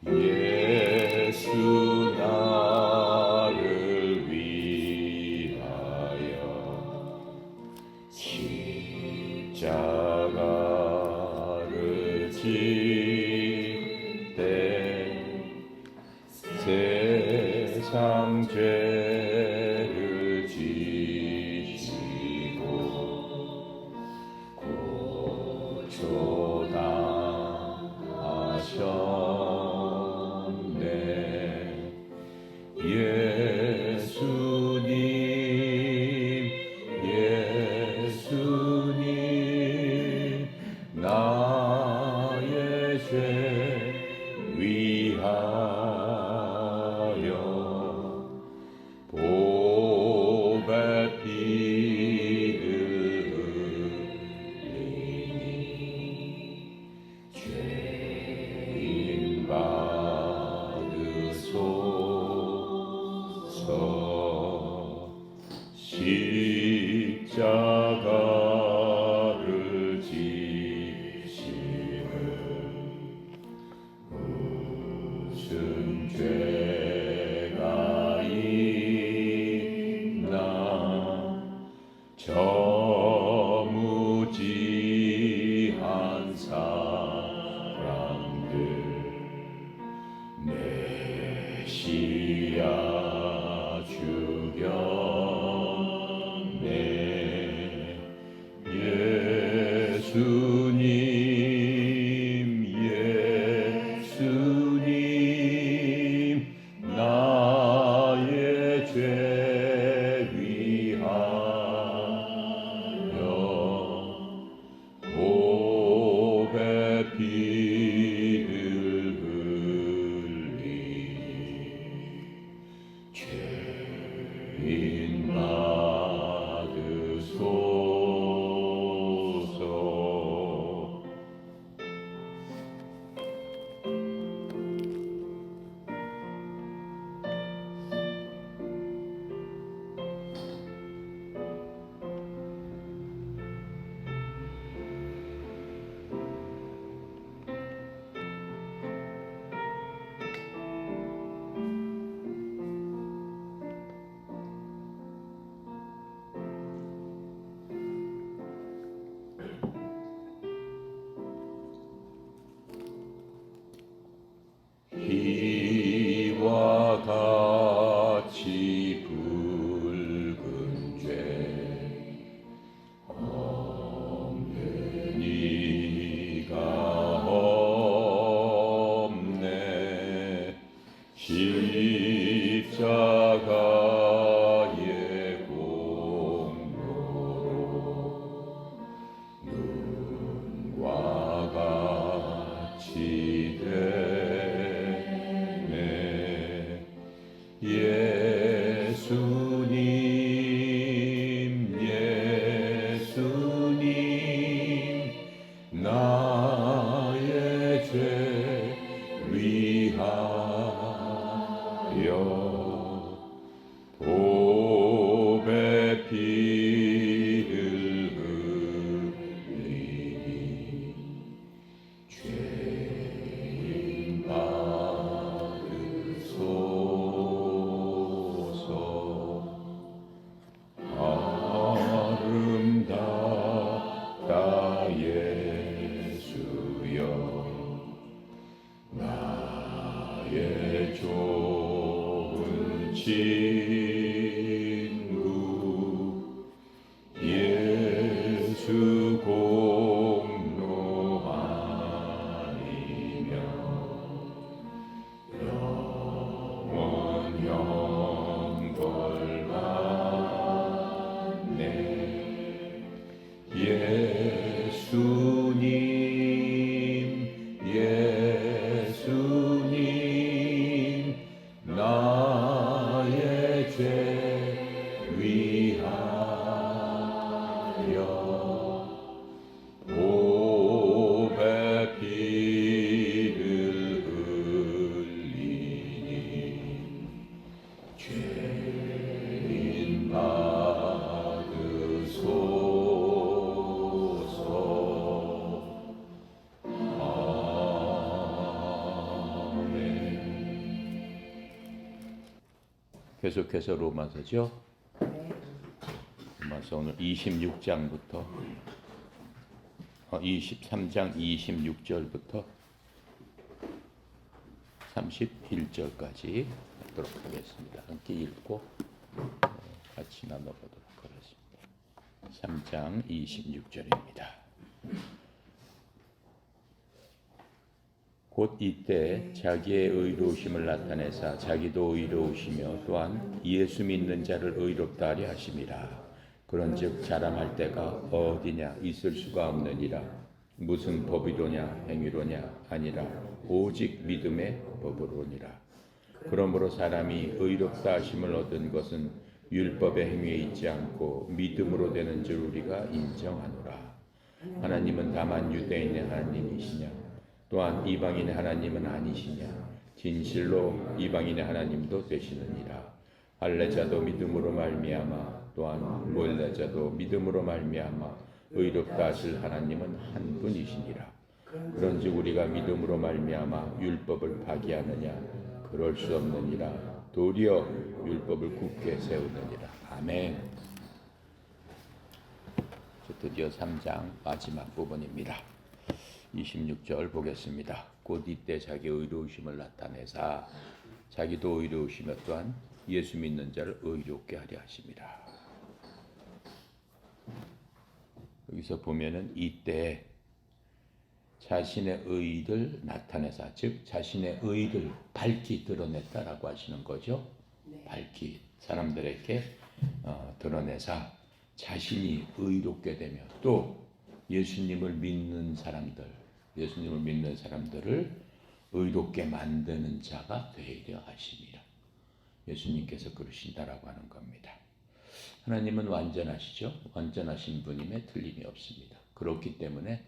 예수 나를 위하여 십자가를 지때 세상 죄를 지시고 고초당하셨네. 예수님 나의 죄 위하여 보배 피를 흘리니 죄인 받으소서. 십자가를 지시는 무슨 죄가 있나. 저 무지한 사람들 메시아 죽였네. 예수님 나의 죄 위하여 보배 피를 흘리니 죄인 받으소서. 이와 같이 붉은 죄 없는 이가 없네. 십자가의 공로로 눈과 같이 되네. 예수님 나의 죄 위하여 보배 피를 흘리니 죄인 받으소서. 아름답다 예수여 나의 좋은 친구. 예수 공로 아니면 영원 영벌 받네. 예수님 나의 계속해서 로마서죠. 네. 로마서 오늘 26장부터 23장 26절부터 31절까지 하도록 하겠습니다. 함께 읽고 같이 나눠보도록 하겠습니다. 3장 26절입니다. 곧 이때 자기의 의로우심을 나타내사 자기도 의로우시며 또한 예수 믿는 자를 의롭다 하려 하심이라. 그런즉 자랑할 때가 어디냐 있을 수가 없느니라. 무슨 법이로냐 행위로냐 아니라 오직 믿음의 법으로니라. 그러므로 사람이 의롭다 하심을 얻은 것은 율법의 행위에 있지 않고 믿음으로 되는 줄 우리가 인정하노라. 하나님은 다만 유대인의 하나님이시냐 또한 이방인의 하나님은 아니시냐. 진실로 이방인의 하나님도 되시느니라. 할례자도 믿음으로 말미암아 또한 몰레자도 믿음으로 말미암아 의롭다 하실 하나님은 한 분이시니라. 그런즉 우리가 믿음으로 말미암아 율법을 파기하느냐 그럴 수 없느니라. 도리어 율법을 굳게 세우느니라. 아멘. 드디어 3장 마지막 부분입니다. 26절 보겠습니다. 곧 이때 자기 의로우심을 나타내사 자기도 의로우시며 또한 예수 믿는 자를 의롭게 하려 하심이라. 여기서 보면은 이때 자신의 의를 나타내사, 즉 자신의 의를 밝히 드러냈다라고 하시는 거죠. 네. 밝히 사람들에게 드러내사 자신이 의롭게 되며 또 예수님을 믿는 사람들을 의롭게 만드는 자가 되려 하심이라. 예수님께서 그러신다라고 하는 겁니다. 하나님은 완전하시죠. 완전하신 분임에 틀림이 없습니다. 그렇기 때문에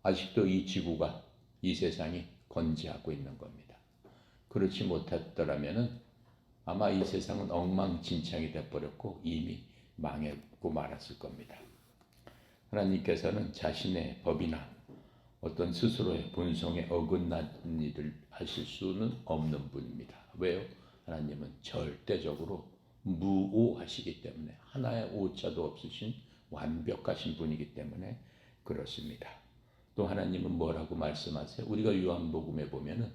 아직도 이 지구가, 이 세상이 건재하고 있는 겁니다. 그렇지 못했더라면은 아마 이 세상은 엉망진창이 돼버렸고 이미 망했고 말았을 겁니다. 하나님께서는 자신의 법이나 어떤 스스로의 본성에 어긋난 일을 하실 수는 없는 분입니다. 왜요? 하나님은 절대적으로 무오하시기 때문에 하나의 오차도 없으신 완벽하신 분이기 때문에 그렇습니다. 또 하나님은 뭐라고 말씀하세요? 우리가 요한복음에 보면은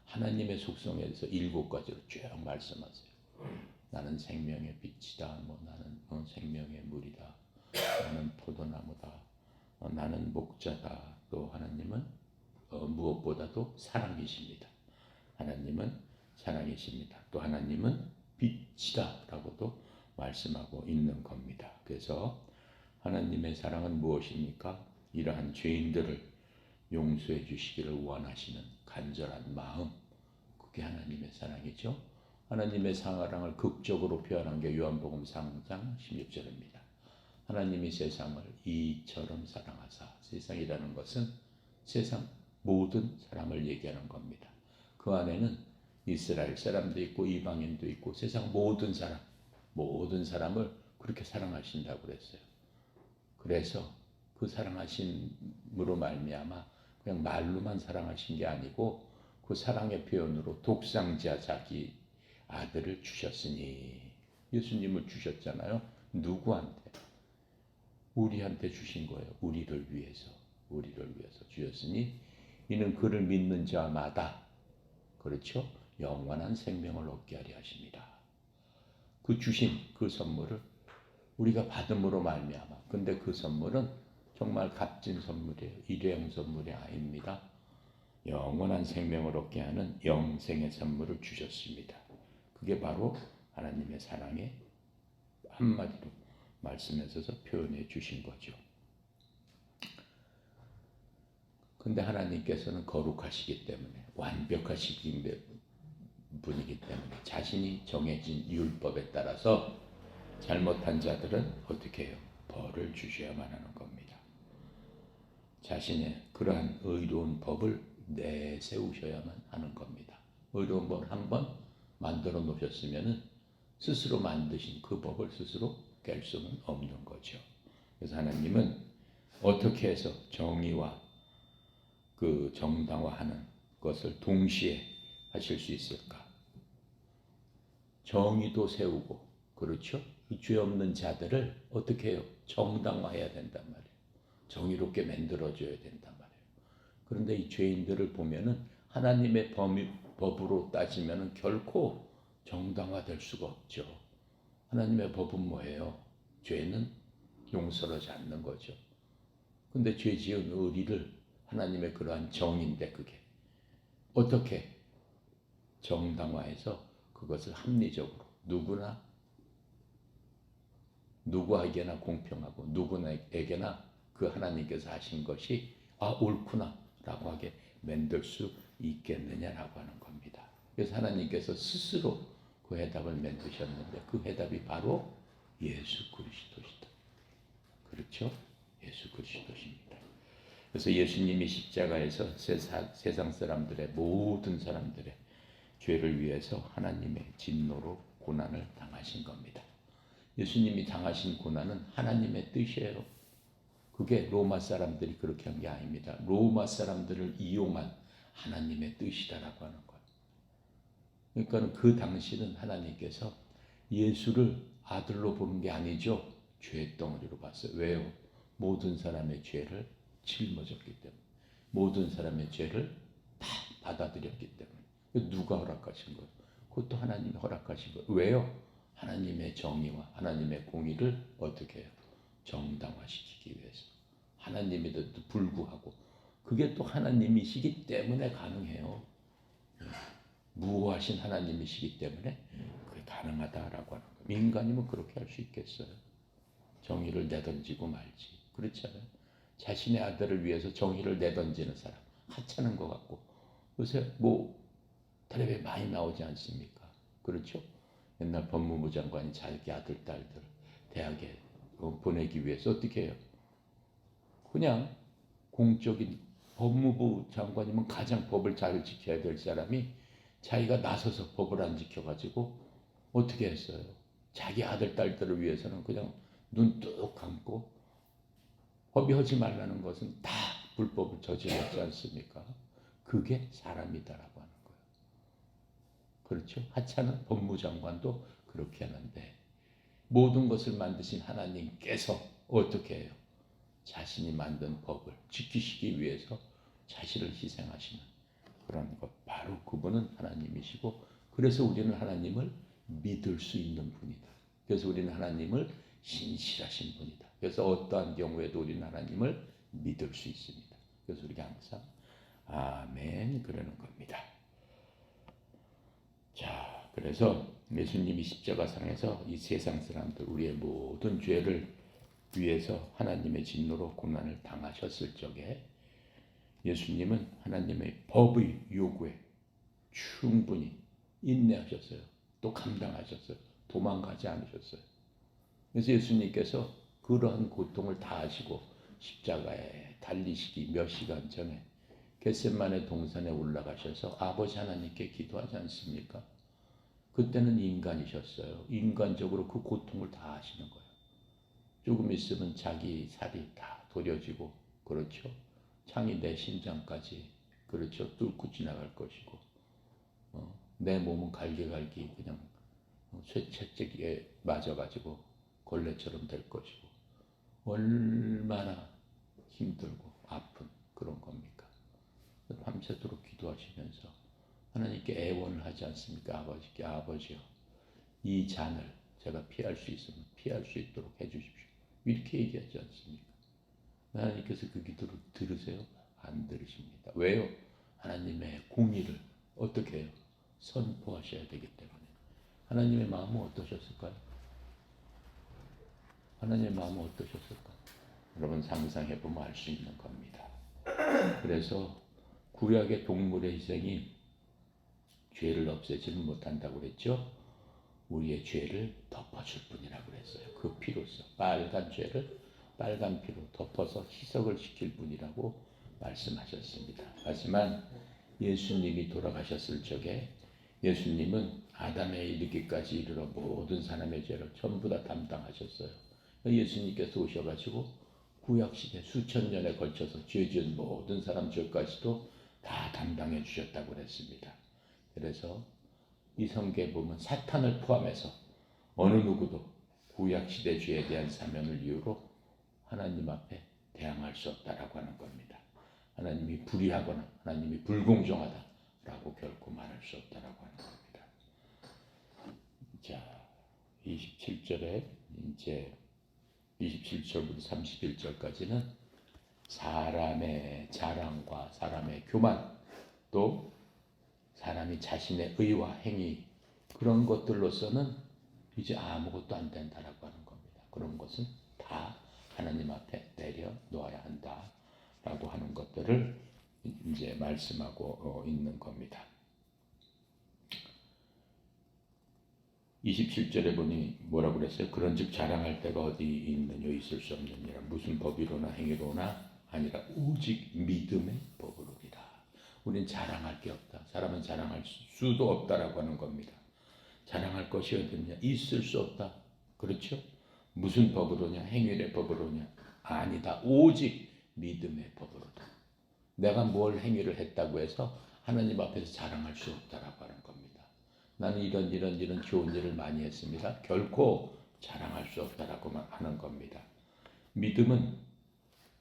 하나님의 속성에 대해서 7가지로 쭉 말씀하세요. 나는 생명의 빛이다. 나는 생명의 물이다. 나는 포도나무다. 나는 목자다. 또 하나님은 무엇보다도 사랑이십니다. 하나님은 사랑이십니다. 또 하나님은 빛이다 라고도 말씀하고 있는 겁니다. 그래서 하나님의 사랑은 무엇입니까? 이러한 죄인들을 용서해 주시기를 원하시는 간절한 마음, 그게 하나님의 사랑이죠. 하나님의 사랑을 극적으로 표현한 게 요한복음 3장 16절입니다. 하나님이 세상을 이처럼 사랑하사, 세상이라는 것은 세상 모든 사람을 얘기하는 겁니다. 그 안에는 이스라엘 사람도 있고 이방인도 있고 세상 모든 사람을 그렇게 사랑하신다고 그랬어요. 그래서 그 사랑하심으로 말미암아 그냥 말로만 사랑하신 게 아니고 그 사랑의 표현으로 독생자 자기 아들을 주셨으니, 예수님을 주셨잖아요. 누구한테? 우리한테 주신 거예요. 우리를 위해서 주셨으니 이는 그를 믿는 자마다, 그렇죠? 영원한 생명을 얻게 하려 하십니다. 그 주신 그 선물을 우리가 받음으로 말미암아, 근데 그 선물은 정말 값진 선물이에요. 일회용 선물이 아닙니다. 영원한 생명을 얻게 하는 영생의 선물을 주셨습니다. 그게 바로 하나님의 사랑의 한마디로 말씀에서 표현해 주신 거죠. 근데 하나님께서는 거룩하시기 때문에, 완벽하시기 분이기 때문에 자신이 정해진 율법에 따라서 잘못한 자들은 어떻게 해요? 벌을 주셔야만 하는 겁니다. 자신의 그러한 의로운 법을 내세우셔야만 하는 겁니다. 의로운 법을 한번 만들어 놓으셨으면 스스로 만드신 그 법을 스스로 깰 수는 없는 거죠. 그래서 하나님은 어떻게 해서 정의와 그 정당화하는 것을 동시에 하실 수 있을까? 정의도 세우고, 그렇죠? 이 죄 없는 자들을 어떻게 해요? 정당화해야 된단 말이에요. 정의롭게 만들어줘야 된단 말이에요. 그런데 이 죄인들을 보면은 하나님의 법으로 따지면은 결코 정당화될 수가 없죠. 하나님의 법은 뭐예요? 죄는 용서하지 않는 거죠. 근데 죄 지은 의리를 하나님의 그러한 정인데 그게 어떻게 정당화해서 그것을 합리적으로 누구에게나 공평하고 누구에게나 그 하나님께서 하신 것이 옳구나 라고 하게 만들 수 있겠느냐라고 하는 겁니다. 그래서 하나님께서 스스로 그 해답을 만드셨는데 그 해답이 바로 예수 그리스도시다. 그렇죠? 예수 그리스도십니다. 그래서 예수님이 십자가에서 세상 사람들의 모든 사람들의 죄를 위해서 하나님의 진노로 고난을 당하신 겁니다. 예수님이 당하신 고난은 하나님의 뜻이에요. 그게 로마 사람들이 그렇게 한 게 아닙니다. 로마 사람들을 이용한 하나님의 뜻이다라고 하는 거예요. 그러니까 그 당시는 하나님께서 예수를 아들로 보는 게 아니죠. 죄덩어리로 봤어요. 왜요? 모든 사람의 죄를 짊어졌기 때문에. 모든 사람의 죄를 다 받아들였기 때문에. 누가 허락하신 거예요? 그것도 하나님이 허락하신 거예요. 왜요? 하나님의 정의와 하나님의 공의를 어떻게 해요? 정당화시키기 위해서. 하나님에도 불구하고 그게 또 하나님이시기 때문에 가능해요. 무호하신 하나님이시기 때문에 그게 가능하다라고 하는 거예요. 인간이면 그렇게 할 수 있겠어요? 정의를 내던지고 말지. 그렇잖아요. 자신의 아들을 위해서 정의를 내던지는 사람 하찮은 것 같고 요새 텔레비에 많이 나오지 않습니까? 그렇죠? 옛날 법무부 장관이 자기 아들, 딸들 대학에 보내기 위해서 어떻게 해요? 그냥 공적인 법무부 장관이면 가장 법을 잘 지켜야 될 사람이 자기가 나서서 법을 안 지켜가지고 어떻게 했어요? 자기 아들, 딸들을 위해서는 그냥 눈 뚝 감고 법이 하지 말라는 것은 다 불법을 저질렀지 않습니까? 그게 사람이다라고 하는 거예요. 그렇죠? 하찮은 법무장관도 그렇게 하는데 모든 것을 만드신 하나님께서 어떻게 해요? 자신이 만든 법을 지키시기 위해서 자신을 희생하시는 그런 것. 바로 그분은 하나님이시고 그래서 우리는 하나님을 믿을 수 있는 분이다. 그래서 우리는 하나님을 신실하신 분이다. 그래서 어떠한 경우에도 우리는 하나님을 믿을 수 있습니다. 그래서 우리가 항상 아멘 그러는 겁니다. 자, 그래서 예수님이 십자가상에서 이 세상 사람들 우리의 모든 죄를 위해서 하나님의 진노로 고난을 당하셨을 적에 예수님은 하나님의 법의 요구에 충분히 인내하셨어요. 또 감당하셨어요. 도망가지 않으셨어요. 그래서 예수님께서 그러한 고통을 다 하시고 십자가에 달리시기 몇 시간 전에 겟세마네 동산에 올라가셔서 아버지 하나님께 기도하지 않습니까? 그때는 인간이셨어요. 인간적으로 그 고통을 다 하시는 거예요. 조금 있으면 자기 살이 다 도려지고 그렇죠. 창이 내 심장까지 그렇죠. 뚫고 지나갈 것이고 내 몸은 갈기갈기 그냥 쇠채찍에 맞아가지고 걸레처럼 될 것이고 얼마나 힘들고 아픈 그런 겁니까? 밤새도록 기도하시면서 하나님께 애원을 하지 않습니까? 아버지께 아버지요 이 잔을 제가 피할 수 있으면 피할 수 있도록 해주십시오. 이렇게 얘기하지 않습니까? 하나님께서 그 기도를 들으세요? 안 들으십니다. 왜요? 하나님의 공의를 어떻게 해요? 선포하셔야 되기 때문에. 하나님의 마음은 어떠셨을까요? 하나님의 마음은 어떠셨을까? 여러분 상상해보면 알 수 있는 겁니다. 그래서 구약의 동물의 희생이 죄를 없애지는 못한다고 그랬죠? 우리의 죄를 덮어줄 뿐이라고 그랬어요. 그 피로써 빨간 죄를 빨간 피로 덮어서 희석을 시킬 뿐이라고 말씀하셨습니다. 하지만 예수님이 돌아가셨을 적에 예수님은 아담에 이르기까지 이르러 모든 사람의 죄를 전부 다 담당하셨어요. 예수님께서 오셔가지고 구약시대 수천 년에 걸쳐서 죄 지은 모든 사람 죄까지도 다 담당해 주셨다고 그랬습니다. 그래서 이 성경에 보면 사탄을 포함해서 어느 누구도 구약시대 죄에 대한 사명을 이유로 하나님 앞에 대항할 수 없다라고 하는 겁니다. 하나님이 불의하거나 하나님이 불공정하다라고 결코 말할 수 없다라고 하는 겁니다. 자, 27절에 이제 27절부터 31절까지는 사람의 자랑과 사람의 교만, 또 사람이 자신의 의와 행위, 그런 것들로서는 이제 아무것도 안 된다라고 하는 겁니다. 그런 것은 다 하나님 앞에 내려놓아야 한다라고 하는 것들을 이제 말씀하고 있는 겁니다. 27절에 보니 뭐라고 그랬어요? 그런즉 자랑할 데가 어디 있느냐, 있을 수 없느니라. 무슨 법이로나 행위로나 아니라 오직 믿음의 법으로니라. 우린 자랑할 게 없다. 사람은 자랑할 수도 없다라고 하는 겁니다. 자랑할 것이 어딨냐? 있을 수 없다. 그렇죠? 무슨 법으로냐? 행위의 법으로냐? 아니다. 오직 믿음의 법으로다. 내가 뭘 행위를 했다고 해서 하나님 앞에서 자랑할 수 없다라고 하는 겁니다. 나는 이런 좋은 일을 많이 했습니다. 결코 자랑할 수 없다라고만 하는 겁니다. 믿음은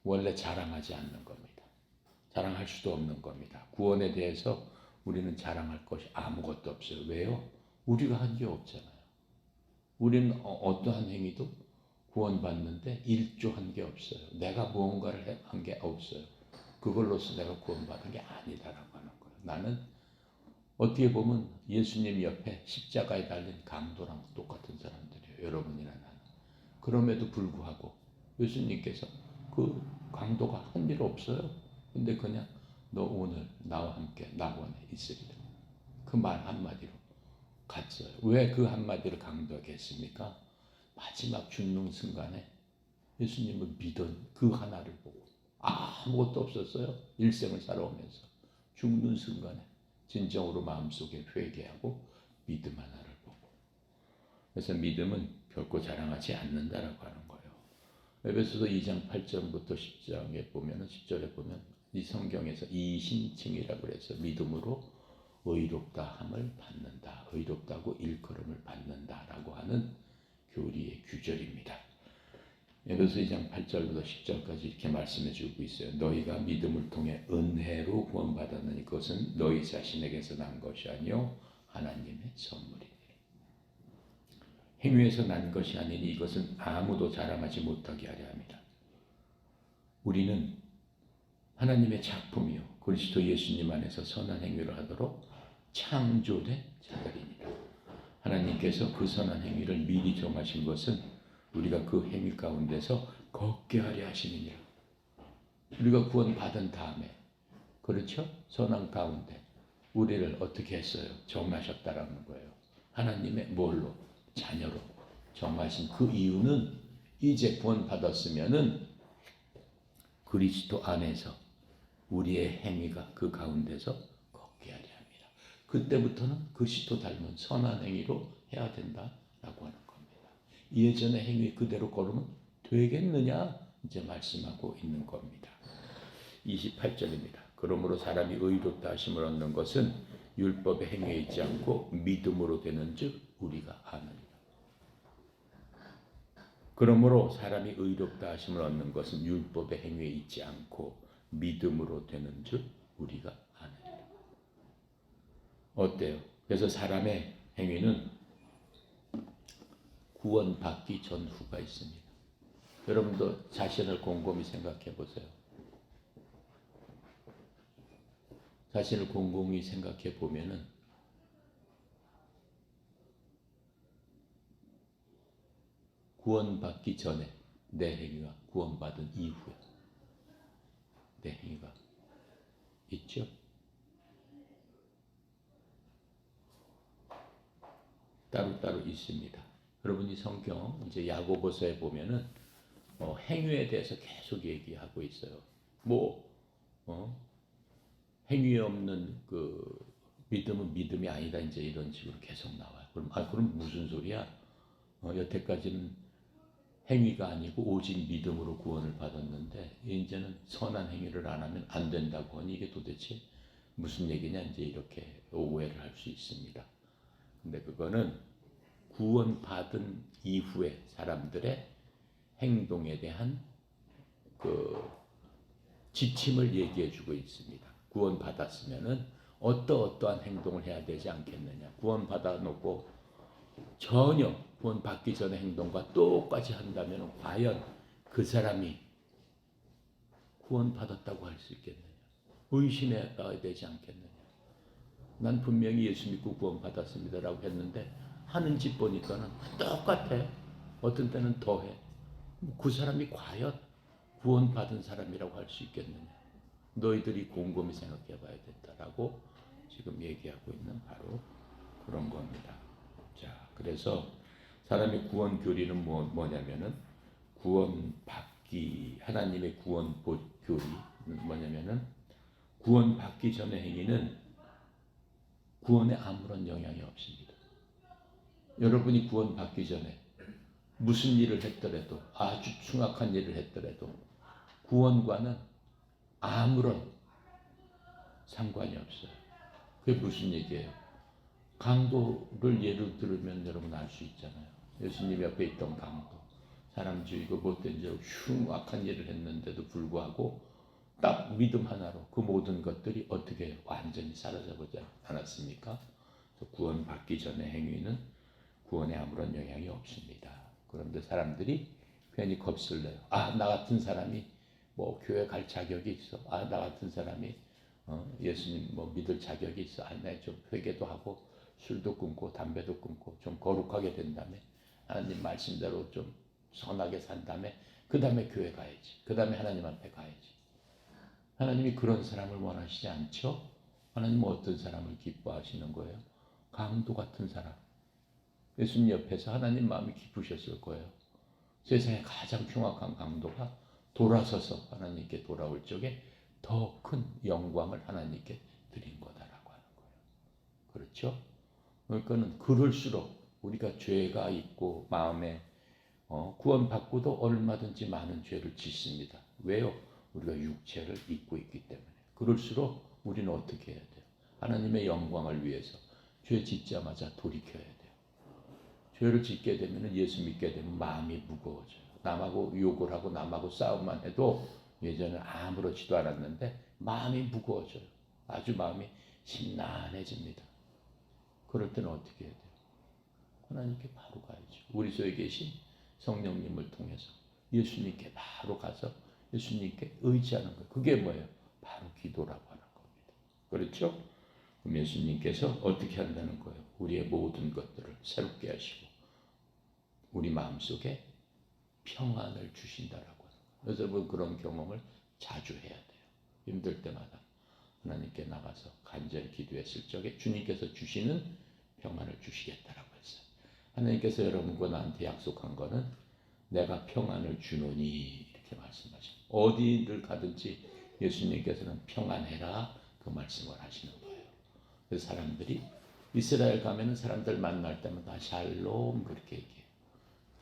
원래 자랑하지 않는 겁니다. 자랑할 수도 없는 겁니다. 구원에 대해서 우리는 자랑할 것이 아무것도 없어요. 왜요? 우리가 한 게 없잖아요. 우리는 어떠한 행위도 구원받는데 일조한 게 없어요. 내가 무언가를 한 게 없어요. 그걸로서 내가 구원받은 게 아니다라고 하는 거예요. 나는 어떻게 보면 예수님 옆에 십자가에 달린 강도랑 똑같은 사람들이에요. 여러분이나 나는. 그럼에도 불구하고 예수님께서 그 강도가 한 일 없어요. 근데 그냥 너 오늘 나와 함께 낙원에 있으리라. 그 말 한마디로 갔어요. 왜 그 한마디를 강도하게 했습니까? 마지막 죽는 순간에 예수님을 믿은 그 하나를 보고 아무것도 없었어요. 일생을 살아오면서 죽는 순간에 진정으로 마음속에 회개하고 믿음 하나를 보고. 그래서 믿음은 결코 자랑하지 않는다라고 하는 거예요. 에베소서 2장 8절부터 10장에 보면은 10절에 보면 이 성경에서 이신칭이라고 해서 믿음으로 의롭다 함을 받는다. 의롭다고 일컬음을 받는다라고 하는 교리의 규절입니다. 에베소 2장 8절부터 10절까지 이렇게 말씀해 주고 있어요. 너희가 믿음을 통해 은혜로 구원받았느니 그것은 너희 자신에게서 난 것이 아니요 하나님의 선물이니. 행위에서 난 것이 아니니 이것은 아무도 자랑하지 못하게 하려 합니다. 우리는 하나님의 작품이요 그리스도 예수님 안에서 선한 행위를 하도록 창조된 자들입니다. 하나님께서 그 선한 행위를 미리 정하신 것은 우리가 그 행위 가운데서 걷게 하려 하시느니라. 우리가 구원받은 다음에 그렇죠? 선한 가운데 우리를 어떻게 했어요? 정하셨다라는 거예요. 하나님의 뭘로? 자녀로 정하신 그 이유는 이제 구원받았으면은 그리스도 안에서 우리의 행위가 그 가운데서 걷게 하려 합니다. 그때부터는 그리스도 닮은 선한 행위로 해야 된다라고 하는 겁니다. 예전의 행위 그대로 걸으면 되겠느냐? 이제 말씀하고 있는 겁니다. 28절입니다. 그러므로 사람이 의롭다 하심을 얻는 것은 율법의 행위에 있지 않고 믿음으로 되는즉 우리가 아느니라. 그러므로 사람이 의롭다 하심을 얻는 것은 율법의 행위에 있지 않고 믿음으로 되는즉 우리가 아느니라. 어때요? 그래서 사람의 행위는 구원받기 전후가 있습니다. 여러분도 자신을 곰곰이 생각해 보세요. 자신을 곰곰이 생각해 보면은 구원받기 전에 내 행위와 구원받은 이후에 내 행위가 있죠? 따로따로 있습니다. 여러분이 성경 이제 야고보서에 보면은 행위에 대해서 계속 얘기하고 있어요. 행위 없는 그 믿음은 믿음이 아니다 이제 이런 식으로 계속 나와요. 그럼 무슨 소리야? 여태까지는 행위가 아니고 오직 믿음으로 구원을 받았는데 이제는 선한 행위를 안 하면 안 된다고 하니 이게 도대체 무슨 얘기냐 이제 이렇게 오해를 할 수 있습니다. 근데 그거는 구원받은 이후에 사람들의 행동에 대한 그 지침을 얘기해 주고 있습니다. 구원받았으면은 어떠한 행동을 해야 되지 않겠느냐. 구원받아 놓고 전혀 구원받기 전의 행동과 똑같이 한다면 과연 그 사람이 구원받았다고 할 수 있겠느냐. 의심해야 되지 않겠느냐. 난 분명히 예수 믿고 구원받았습니다라고 했는데 하는 짓 보니까는 똑같아. 어떤 때는 더해. 그 사람이 과연 구원받은 사람이라고 할 수 있겠느냐. 너희들이 곰곰이 생각해 봐야 된다라고 지금 얘기하고 있는 바로 그런 겁니다. 자, 그래서 사람의 구원 교리는 뭐냐면은 구원받기, 하나님의 구원 교리는 뭐냐면은 구원받기 전의 행위는 구원에 아무런 영향이 없습니다. 여러분이 구원받기 전에 무슨 일을 했더라도, 아주 흉악한 일을 했더라도 구원과는 아무런 상관이 없어요. 그게 무슨 얘기예요? 강도를 예를 들면 여러분 알 수 있잖아요. 예수님 옆에 있던 강도, 사람 죽이고 못된 죄로 흉악한 일을 했는데도 불구하고 딱 믿음 하나로 그 모든 것들이 어떻게 해요? 완전히 사라져버리지 않았습니까? 구원받기 전의 행위는 구원에 아무런 영향이 없습니다. 그런데 사람들이 괜히 겁을 내요. 아, 나 같은 사람이 뭐 교회 갈 자격이 있어. 아, 나 같은 사람이 예수님 뭐 믿을 자격이 있어. 아, 내 좀 회개도 하고 술도 끊고 담배도 끊고 좀 거룩하게 된 다음에 하나님 말씀대로 좀 선하게 산 다음에 그 다음에 교회 가야지. 그 다음에 하나님 앞에 가야지. 하나님이 그런 사람을 원하시지 않죠? 하나님은 어떤 사람을 기뻐하시는 거예요? 강도 같은 사람. 예수님 옆에서 하나님 마음이 깊으셨을 거예요. 세상에 가장 흉악한 강도가 돌아서서 하나님께 돌아올 적에 더 큰 영광을 하나님께 드린 거다라고 하는 거예요. 그렇죠? 그러니까는 그럴수록 우리가 죄가 있고 마음에 구원받고도 얼마든지 많은 죄를 짓습니다. 왜요? 우리가 육체를 입고 있기 때문에. 그럴수록 우리는 어떻게 해야 돼요? 하나님의 영광을 위해서 죄 짓자마자 돌이켜야 돼요. 죄를 짓게 되면 예수 믿게 되면 마음이 무거워져요. 남하고 욕을 하고 남하고 싸움만 해도 예전에 아무렇지도 않았는데 마음이 무거워져요. 아주 마음이 심란해집니다. 그럴 때는 어떻게 해야 돼요? 하나님께 바로 가야죠. 우리 속에 계신 성령님을 통해서 예수님께 바로 가서 예수님께 의지하는 거예요. 그게 뭐예요? 바로 기도라고 하는 겁니다. 그렇죠? 그럼 예수님께서 어떻게 한다는 거예요? 우리의 모든 것들을 새롭게 하시고 우리 마음속에 평안을 주신다라고 하는 거예요. 그래서 여러분 그런 경험을 자주 해야 돼요. 힘들 때마다 하나님께 나가서 간절히 기도했을 적에 주님께서 주시는 평안을 주시겠다라고 했어요. 하나님께서 여러분과 나한테 약속한 거는 내가 평안을 주노니 이렇게 말씀하시고 어디를 가든지 예수님께서는 평안해라 그 말씀을 하시는 거예요. 그래서 사람들이 이스라엘 가면은 사람들 만날 때마다 샬롬 그렇게 얘기해요.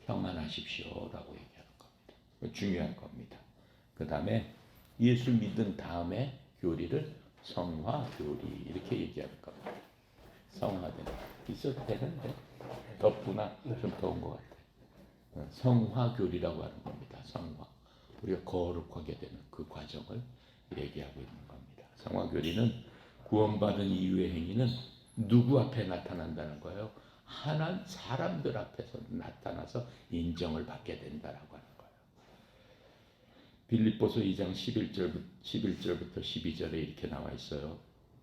평안하십시오라고 얘기하는 겁니다. 중요한 겁니다. 그 다음에 예수 믿은 다음에 교리를 성화 교리 이렇게 얘기하는 겁니다. 성화되는 있어도 되는데 덥구나 좀 더운 것 같아. 성화 교리라고 하는 겁니다. 성화 우리가 거룩하게 되는 그 과정을 얘기하고 있는 겁니다. 성화 교리는 구원받은 이후의 행위는 누구 앞에 나타난다는 거예요? 하나님 사람들 앞에서 나타나서 인정을 받게 된다라고 하는 거예요. 빌립보서 2장 11절부터 12절에 이렇게 나와 있어요.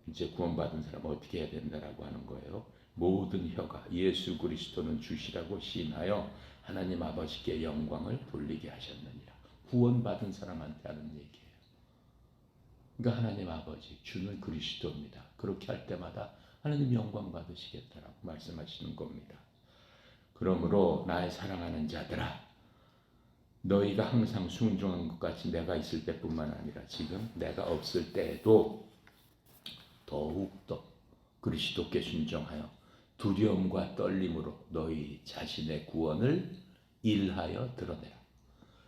이제 구원받은 사람은 어떻게 해야 된다라고 하는 거예요. 모든 혀가 예수 그리스도는 주시라고 시인하여 하나님 아버지께 영광을 돌리게 하셨느니라. 구원받은 사람한테 하는 얘기예요. 그러니까 하나님 아버지 주는 그리스도입니다. 그렇게 할 때마다 하나님 영광 받으시겠다라고 말씀하시는 겁니다. 그러므로 나의 사랑하는 자들아 너희가 항상 순종한 것 같이 내가 있을 때뿐만 아니라 지금 내가 없을 때에도 더욱더 그리스도께 순종하여 두려움과 떨림으로 너희 자신의 구원을 일하여 드러내라.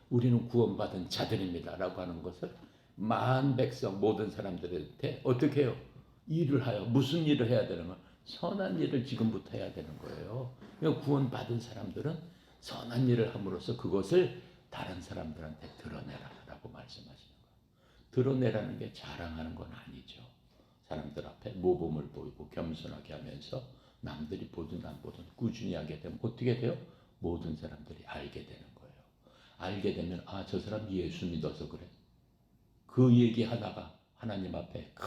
우리는 구원받은 자들입니다 라고 하는 것을 만 백성 모든 사람들한테 어떻게 해요? 일을 하여 무슨 일을 해야 되는 거? 선한 일을 지금부터 해야 되는 거예요. 구원받은 사람들은 선한 일을 함으로써 그것을 다른 사람들한테 드러내라라고 말씀하시는 거예요. 드러내라는 게 자랑하는 건 아니죠. 사람들 앞에 모범을 보이고 겸손하게 하면서 남들이 보든 안 보든 꾸준히 하게 되면 어떻게 돼요? 모든 사람들이 알게 되는 거예요. 알게 되면 아, 저 사람 예수 믿어서 그래. 그 얘기 하다가 하나님 앞에 큰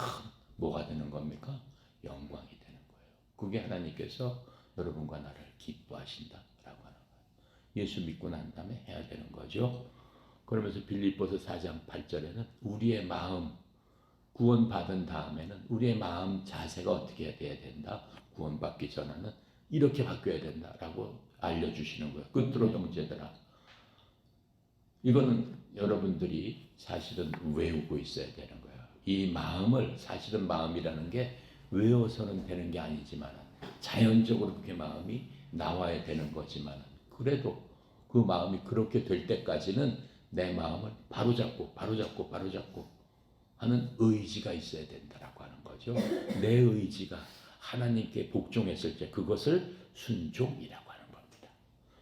뭐가 되는 겁니까? 영광이 되는 거예요. 그게 하나님께서 여러분과 나를 기뻐하신다라고 하는 거예요. 예수 믿고 난 다음에 해야 되는 거죠. 그러면서 빌립보서 4장 8절에는 우리의 마음, 구원받은 다음에는 우리의 마음 자세가 어떻게 돼야 된다? 구원받기 전에는 이렇게 바뀌어야 된다라고 알려주시는 거예요. 끝으로 형제들아, 이거는 여러분들이 사실은 외우고 있어야 되는 거예요. 이 마음을, 사실은 마음이라는 게 외워서는 되는 게 아니지만 자연적으로 그렇게 마음이 나와야 되는 거지만 그래도 그 마음이 그렇게 될 때까지는 내 마음을 바로잡고 하는 의지가 있어야 된다라고 하는 거죠. 내 의지가 하나님께 복종했을 때 그것을 순종이라고 하는 겁니다.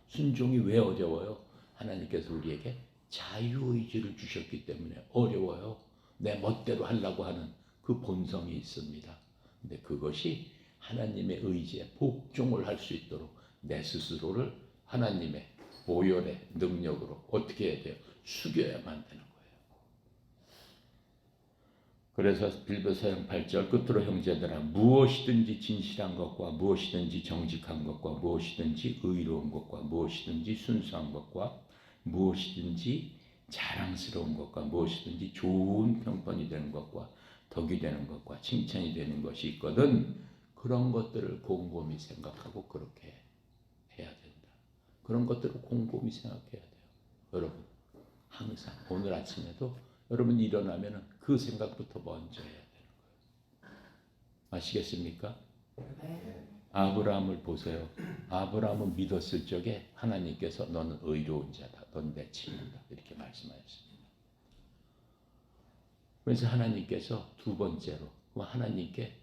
순종이 왜 어려워요? 하나님께서 우리에게 자유의지를 주셨기 때문에 어려워요. 내 멋대로 하려고 하는 그 본성이 있습니다. 근데 그것이 하나님의 의지에 복종을 할 수 있도록 내 스스로를 하나님의 보혈의 능력으로 어떻게 해야 돼요? 숙여야만 되는 거예요. 그래서 빌립보서 4장 8절 끝으로 형제들아, 무엇이든지 진실한 것과 무엇이든지 정직한 것과 무엇이든지 의로운 것과 무엇이든지 순수한 것과 무엇이든지 자랑스러운 것과 무엇이든지 좋은 평판이 되는 것과 덕이 되는 것과 칭찬이 되는 것이 있거든 그런 것들을 곰곰이 생각하고 그렇게 해야 된다. 그런 것들을 곰곰이 생각해야 돼요. 여러분 항상 오늘 아침에도 여러분 일어나면 그 생각부터 먼저 해야 되는 거예요. 아시겠습니까? 아브라함을 보세요. 아브라함은 믿었을 적에 하나님께서 너는 의로운 자다. 넌 내 친구다. 이렇게 말씀하셨습니다. 그래서 하나님께서 두 번째로 하나님께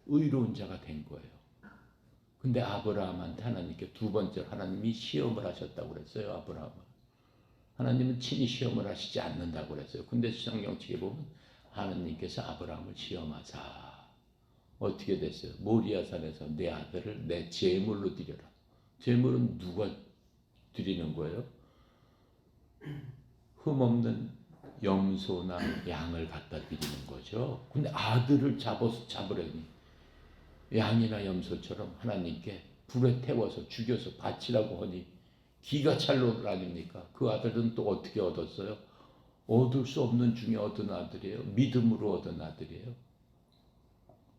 의로운 자가 된 거예요. 근데 아브라함한테 하나님께 두 번째로 하나님이 시험을 하셨다고 그랬어요. 아브라함을. 하나님은 친히 시험을 하시지 않는다고 그랬어요. 근데 성경책에 보면 하나님께서 아브라함을 시험하사 어떻게 됐어요? 모리아산에서 내 아들을 내 제물로 드려라. 제물은 누가 드리는 거예요? 흠없는 염소나 양을 갖다 드리는 거죠. 근데 아들을 잡으려니 양이나 염소처럼 하나님께 불에 태워서 죽여서 바치라고 하니 기가 찰 노릇 아닙니까? 그 아들은 또 어떻게 얻었어요? 얻을 수 없는 중에 얻은 아들이에요. 믿음으로 얻은 아들이에요.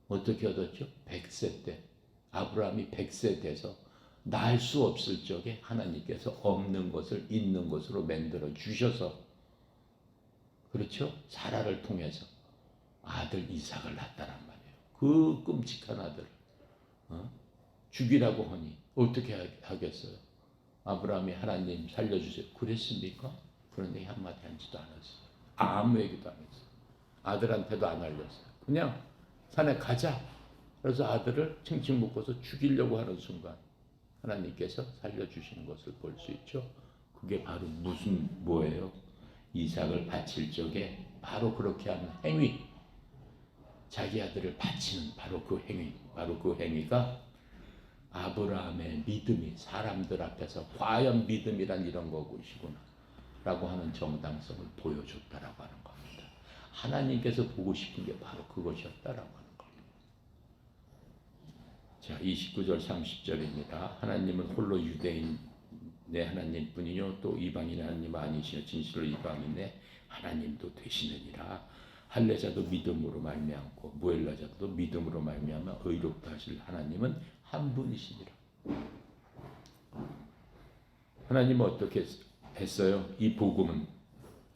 어떻게 얻었죠? 100세 때 아브라함이 100세 돼서 날 수 없을 적에 하나님께서 없는 것을 있는 것으로 만들어 주셔서 그렇죠? 사라를 통해서 아들 이삭을 낳았다란 말이에요. 그 끔찍한 아들을 죽이라고 하니 어떻게 하겠어요? 아브라함이 하나님 살려주세요. 그랬습니까? 그런 얘기 한마디 하지도 않았어요. 아무 얘기도 안 했어요. 아들한테도 안 알렸어요. 그냥 산에 가자. 그래서 아들을 칭칭 묶어서 죽이려고 하는 순간 하나님께서 살려주시는 것을 볼 수 있죠. 그게 바로 뭐예요? 이삭을 바칠 적에 바로 그렇게 하는 행위, 자기 아들을 바치는 바로 그 행위가 아브라함의 믿음이 사람들 앞에서 과연 믿음이란 이런 것이구나 라고 하는 정당성을 보여줬다라고 하는 겁니다. 하나님께서 보고 싶은 게 바로 그것이었다라고 하는 겁니다. 자, 29절 30절입니다. 하나님은 홀로 유대인 내 하나님뿐이요 또 이방인 하나님 아니시여 진실로 이방인의 하나님도 되시느니라. 할례자도 믿음으로 말미암고 무헬라자도 믿음으로 말미암아 의롭다 하실 하나님은 한 분이시니라. 하나님은 어떻게 했어요? 이 복음은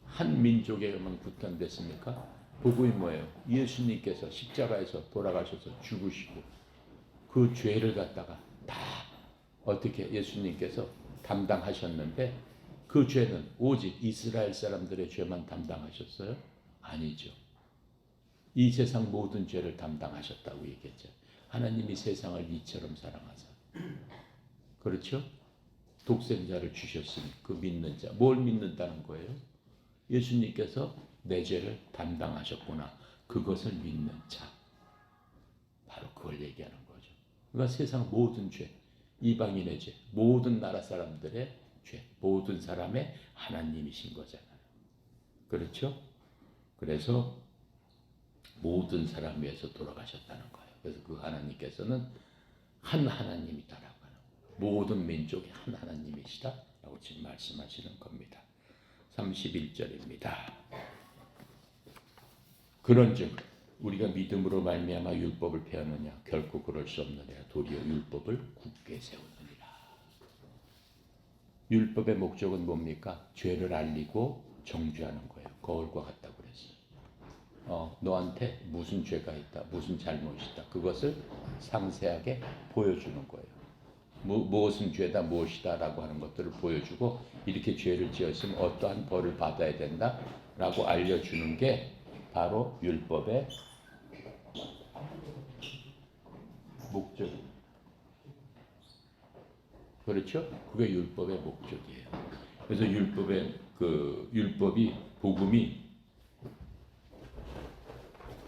한 민족에만 국한됐습니까? 복음이 뭐예요? 예수님께서 십자가에서 돌아가셔서 죽으시고 그 죄를 갖다가 다 어떻게 예수님께서 담당하셨는데 그 죄는 오직 이스라엘 사람들의 죄만 담당하셨어요? 아니죠. 이 세상 모든 죄를 담당하셨다고 얘기했죠. 하나님이 세상을 이처럼 사랑하사. 그렇죠? 독생자를 주셨으니 그 믿는 자. 뭘 믿는다는 거예요? 예수님께서 내 죄를 담당하셨구나. 그것을 믿는 자. 바로 그걸 얘기하는 거죠. 그러니까 세상 모든 죄, 이방인의 죄, 모든 나라 사람들의 죄, 모든 사람의 하나님이신 거잖아요. 그렇죠? 그래서 모든 사람 위해서 돌아가셨다는 거예요. 그래서 그 하나님께서는 한 하나님이다라고 하는 거예요. 모든 민족이 한 하나님이시다라고 지금 말씀하시는 겁니다. 31절입니다. 그런즉 우리가 믿음으로 말미암아 율법을 폐하느냐? 결코 그럴 수 없느니라. 도리어 율법을 굳게 세우느니라. 율법의 목적은 뭡니까? 죄를 알리고 정죄하는 거예요. 거울과 같다고 그랬어요. 너한테 무슨 죄가 있다, 무슨 잘못이 있다. 그것을 상세하게 보여주는 거예요. 무엇은 죄다, 무엇이다라고 하는 것들을 보여주고 이렇게 죄를 지었으면 어떠한 벌을 받아야 된다라고 알려주는 게 바로 율법의 목적. 그렇죠? 그게 율법의 목적이에요. 그래서 율법이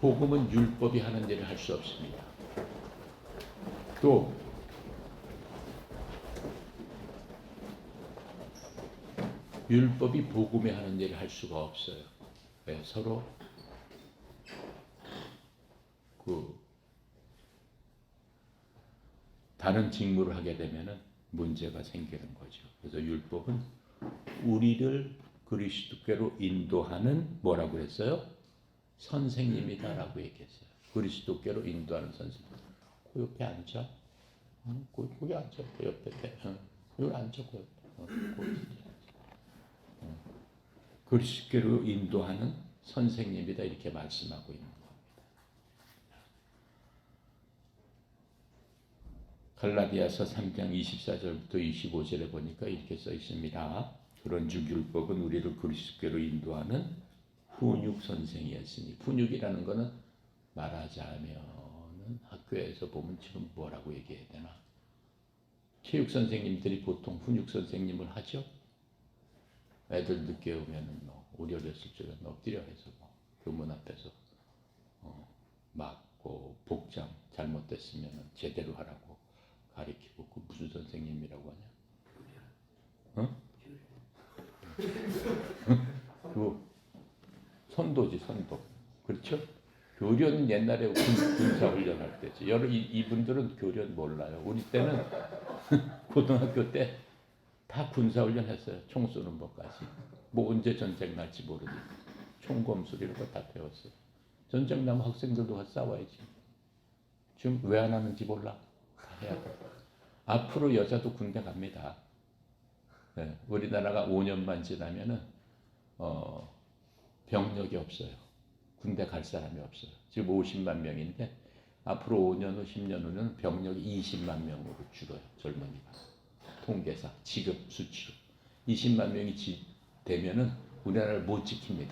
복음은 율법이 하는 일을 할 수 없습니다. 또 율법이 복음에 하는 일을 할 수가 없어요. 왜? 서로 다른 직무를 하게 되면은 문제가 생기는 거죠. 그래서 율법은 우리를 그리스도께로 인도하는 뭐라고 그랬어요? 선생님이다라고 얘기했어요. 그리스도께로 인도하는 선생님. 그 옆에 앉아. 거기 앉아. 그 옆에. 여기 앉아. 그 옆에. 그리스도께로 인도하는 선생님이다 이렇게 말씀하고 있는 겁니다. 갈라디아서 3장 24절부터 25절에 보니까 이렇게 써 있습니다. 그런즉 율법은 우리를 그리스도께로 인도하는 훈육 선생이었으니, 훈육이라는 것은 말하자면은 학교에서 보면 지금 뭐라고 얘기해야 되나? 체육 선생님들이 보통 훈육 선생님을 하죠. 애들 늦게 오면은 우리 어렸을 적에 엎드려 해서 교문 앞에서 맞고 복장 잘못됐으면 제대로 하라고 가리키고. 그 무슨 선생님이라고 하냐? 그 선도지, 선도. 그렇죠? 교련 옛날에 군사훈련할 때지. 이분들은 교련 몰라요. 우리 때는 고등학교 때 다 군사훈련 했어요. 총 쏘는 법까지. 뭐 언제 전쟁 날지 모르지. 총검술 이런 거 다 배웠어요. 전쟁 나면 학생들도 같이 싸워야지. 지금 왜 안 하는지 몰라. 다 해야 돼. 앞으로 여자도 군대 갑니다. 네, 우리나라가 5년만 지나면은 병력이 없어요. 군대 갈 사람이 없어요. 지금 50만 명인데 앞으로 5년 후, 10년 후는 병력이 20만 명으로 줄어요. 젊은이가. 통계상 지금 수치로 20만 명이 되면은 우리나라를 못 지킵니다.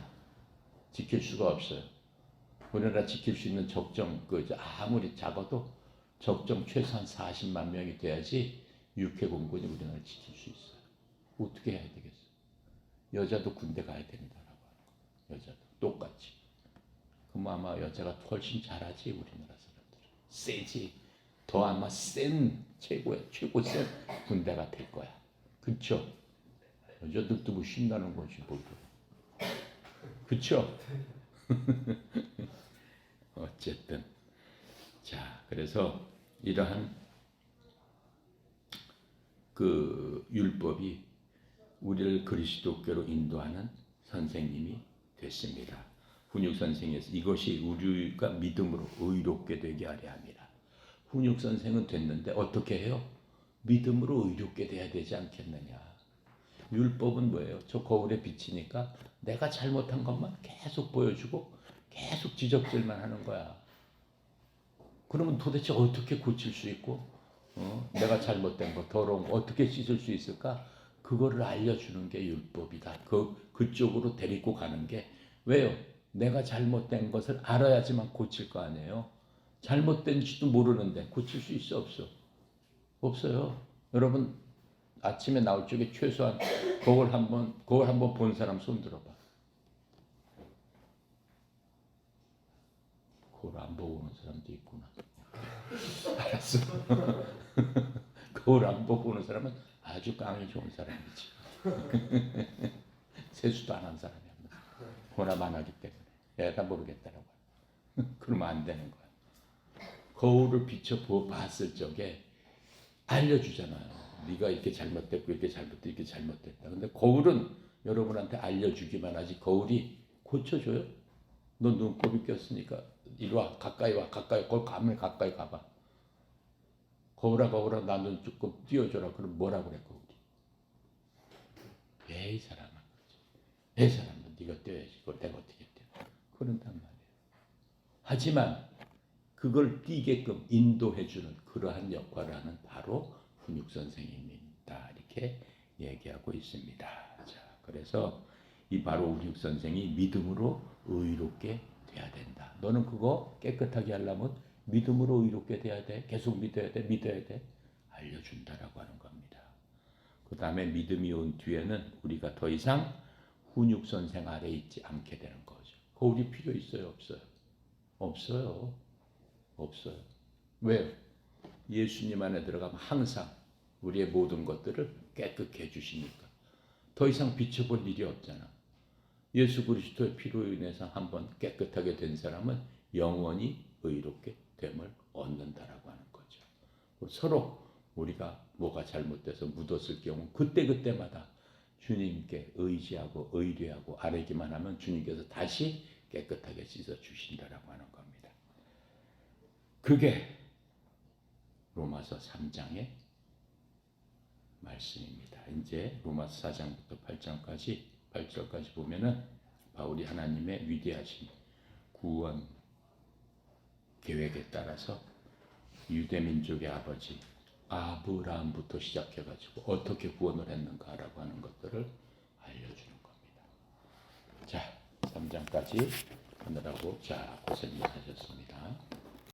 지킬 수가 없어요. 우리나라 지킬 수 있는 적정 아무리 작아도 적정 최소한 40만 명이 돼야지 육해공군이 우리나라를 지킬 수 있어요. 어떻게 해야 되겠어요? 여자도 군대 가야 된다라고 하는 거예요. 여자도 똑같이. 그럼 아마 여자가 훨씬 잘하지. 우리나라 사람들은 세지. 더 아마 센 최고 센 군대가 될 거야. 그렇죠? 여자들도 뭐 신나는 거지 뭐. 그렇죠? 어쨌든 자, 그래서 이러한 그 율법이 우리를 그리스도께로 인도하는 선생님이 됐습니다. 훈육 선생이었어. 이것이 우리가 믿음으로 의롭게 되게 하려 합니다. 훈육 선생은 됐는데 어떻게 해요? 믿음으로 의롭게 돼야 되지 않겠느냐. 율법은 뭐예요? 저 거울에 비치니까 내가 잘못한 것만 계속 보여주고 계속 지적질만 하는 거야. 그러면 도대체 어떻게 고칠 수 있고 내가 잘못된 거, 더러운 거 어떻게 씻을 수 있을까? 그거를 알려주는 게 율법이다. 그쪽으로 데리고 가는 게. 왜요? 내가 잘못된 것을 알아야지만 고칠 거 아니에요. 잘못된지도 모르는데 고칠 수 있어 없어? 없어요. 여러분 아침에 나올 적에 최소한 거울 한번 본 사람 손 들어봐. 거울 안 보고 오는 사람도 있구나. 알았어. 거울 안 보고 오는 사람은 아주 깡이 좋은 사람이지. 세수도 안 한 사람이야. 혼합 안 하기 때문에. 내가 모르겠다라고. 그러면 안 되는 거야. 거울을 비춰 봤을 적에 알려주잖아요. 네가 이렇게 잘못됐고 이렇게 잘못됐고 이렇게 잘못됐다. 근데 거울은 여러분한테 알려주기만 하지 거울이 고쳐줘요? 너 눈곱이 꼈으니까 이리 와 가까이 와 가까이 거울 가까이 가봐. 거울아 나 눈 조금 띄워줘라. 그럼 뭐라 그래 거울이? 에이 사람아, 에이 사람아 네가 띄워야지. 그걸 내가 어떻게 띄워? 그런단 말이에요. 하지만 그걸 띄게끔 인도해주는 그러한 역할을 하는 바로 훈육 선생님입니다. 이렇게 얘기하고 있습니다. 자, 그래서 이 바로 훈육 선생이 믿음으로 의롭게 돼야 된다. 너는 그거 깨끗하게 하려면 믿음으로 의롭게 돼야 돼. 계속 믿어야 돼. 알려준다라고 하는 겁니다. 그 다음에 믿음이 온 뒤에는 우리가 더 이상 훈육 선생 아래 있지 않게 되는 거죠. 거울이 필요 있어요? 없어요? 없어요. 왜요? 예수님 안에 들어가면 항상 우리의 모든 것들을 깨끗게 해주시니까 더 이상 비춰볼 일이 없잖아. 예수 그리스도의 피로 인해서 한번 깨끗하게 된 사람은 영원히 의롭게 됨을 얻는다라고 하는 거죠. 서로 우리가 뭐가 잘못돼서 묻었을 경우 그때마다 주님께 의지하고 의뢰하고 아뢰기만 하면 주님께서 다시 깨끗하게 씻어 주신다라고 하는 겁니다. 그게 로마서 3장의 말씀입니다. 이제 로마서 4장부터 8절까지 보면은 바울이 하나님의 위대하신 구원 계획에 따라서 유대 민족의 아버지 아브라함부터 시작해가지고 어떻게 구원을 했는가라고 하는 것들을 알려주는 겁니다. 자, 3장까지 하느라고 고생하셨습니다.